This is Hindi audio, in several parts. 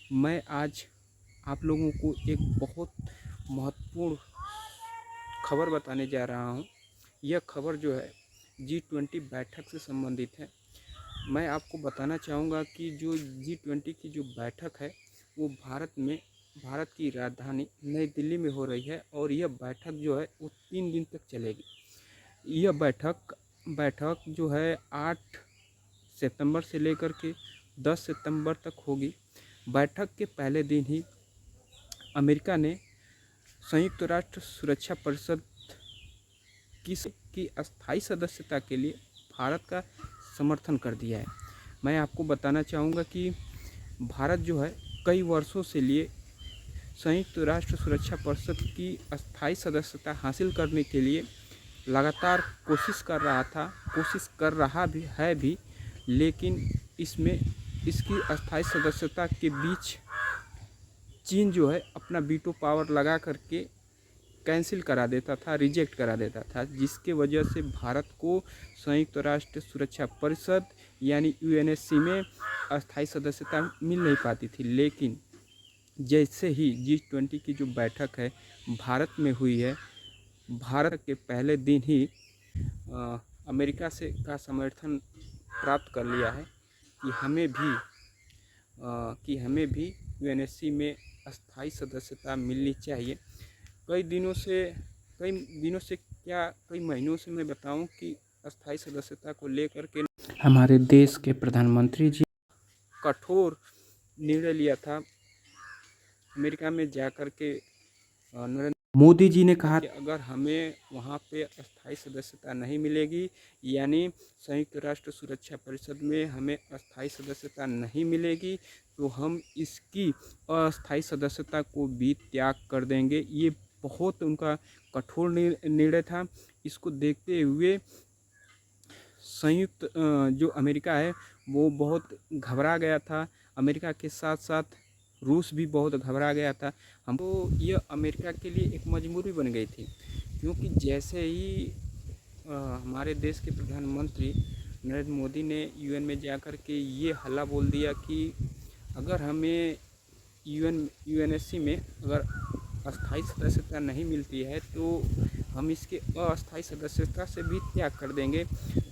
मैं आज आप लोगों को एक बहुत महत्वपूर्ण खबर बताने जा रहा हूं। यह खबर जो है G20 बैठक से संबंधित है। मैं आपको बताना चाहूँगा कि जो G20 की जो बैठक है वो भारत की राजधानी नई दिल्ली में हो रही है और यह बैठक जो है वो 3 दिन तक चलेगी। यह बैठक जो है 8 सितंबर से लेकर के 10 सितंबर तक होगी। बैठक के पहले दिन ही अमेरिका ने संयुक्त राष्ट्र सुरक्षा परिषद की अस्थायी सदस्यता के लिए भारत का समर्थन कर दिया है। मैं आपको बताना चाहूँगा कि भारत जो है कई वर्षों से लिए संयुक्त राष्ट्र सुरक्षा परिषद की अस्थायी सदस्यता हासिल करने के लिए लगातार कोशिश कर रहा भी, लेकिन इसकी अस्थायी सदस्यता के बीच चीन जो है अपना वीटो पावर लगा करके कैंसिल करा देता था, रिजेक्ट करा देता था, जिसके वजह से भारत को संयुक्त राष्ट्र सुरक्षा परिषद यानी UNSC में अस्थायी सदस्यता मिल नहीं पाती थी। लेकिन जैसे ही G20 की जो बैठक है भारत में हुई है, भारत के पहले दिन ही अमेरिका से का समर्थन प्राप्त कर लिया है कि हमें भी UNSC में अस्थायी सदस्यता मिलनी चाहिए। कई महीनों से मैं बताऊं कि अस्थायी सदस्यता को लेकर के हमारे देश के प्रधानमंत्री जी कठोर निर्णय लिया था। अमेरिका में जाकर के नरेंद्र मोदी जी ने कहा कि अगर हमें वहाँ पे अस्थायी सदस्यता नहीं मिलेगी, यानी संयुक्त राष्ट्र सुरक्षा परिषद में हमें अस्थायी सदस्यता नहीं मिलेगी, तो हम इसकी अस्थायी सदस्यता को भी त्याग कर देंगे। ये बहुत उनका कठोर निर्णय था। इसको देखते हुए जो अमेरिका है वो बहुत घबरा गया था। अमेरिका के साथ साथ रूस भी बहुत घबरा गया था। हमको यह अमेरिका के लिए एक मजबूरी बन गई थी, क्योंकि जैसे ही हमारे देश के प्रधानमंत्री नरेंद्र मोदी ने UN में जाकर के ये हल्ला बोल दिया कि अगर हमें UNSC में अगर अस्थायी सदस्यता नहीं मिलती है तो हम इसके अस्थायी सदस्यता से भी त्याग कर देंगे।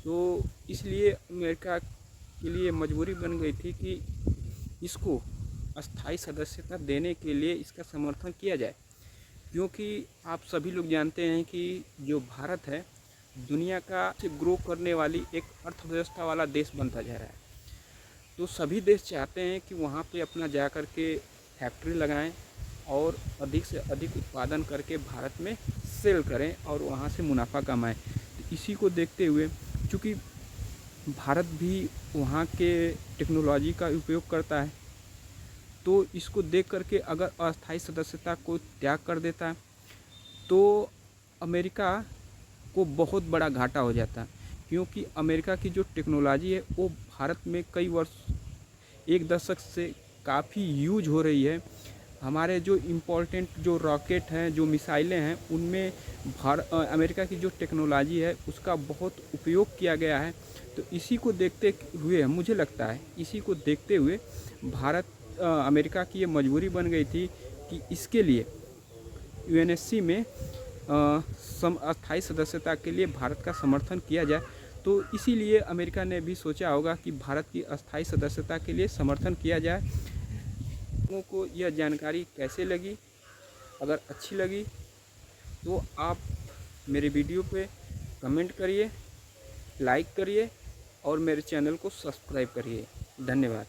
तो इसलिए अमेरिका के लिए मजबूरी बन गई थी कि इसको अस्थायी सदस्यता देने के लिए इसका समर्थन किया जाए, क्योंकि आप सभी लोग जानते हैं कि जो भारत है दुनिया का ग्रो करने वाली एक अर्थव्यवस्था वाला देश बनता जा रहा है। तो सभी देश चाहते हैं कि वहाँ पे अपना जा कर के फैक्ट्री लगाएं और अधिक से अधिक उत्पादन करके भारत में सेल करें और वहाँ से मुनाफा कमाएं। तो इसी को देखते हुए चूँकि भारत भी वहाँ के टेक्नोलॉजी का उपयोग करता है, तो इसको देख करके अगर अस्थायी सदस्यता को त्याग कर देता है तो अमेरिका को बहुत बड़ा घाटा हो जाता है, क्योंकि अमेरिका की जो टेक्नोलॉजी है वो भारत में कई वर्ष, एक दशक से काफ़ी यूज हो रही है। हमारे जो इम्पोर्टेंट जो रॉकेट हैं, जो मिसाइलें हैं, उनमें अमेरिका की जो टेक्नोलॉजी है उसका बहुत उपयोग किया गया है। तो इसी को देखते हुए मुझे लगता है अमेरिका की ये मजबूरी बन गई थी कि इसके लिए UNSC में अस्थायी सदस्यता के लिए भारत का समर्थन किया जाए। तो इसीलिए अमेरिका ने भी सोचा होगा कि भारत की अस्थायी सदस्यता के लिए समर्थन किया जाए। लोगों को यह जानकारी कैसे लगी? अगर अच्छी लगी तो आप मेरे वीडियो पे कमेंट करिए, लाइक करिए और मेरे चैनल को सब्सक्राइब करिए। धन्यवाद।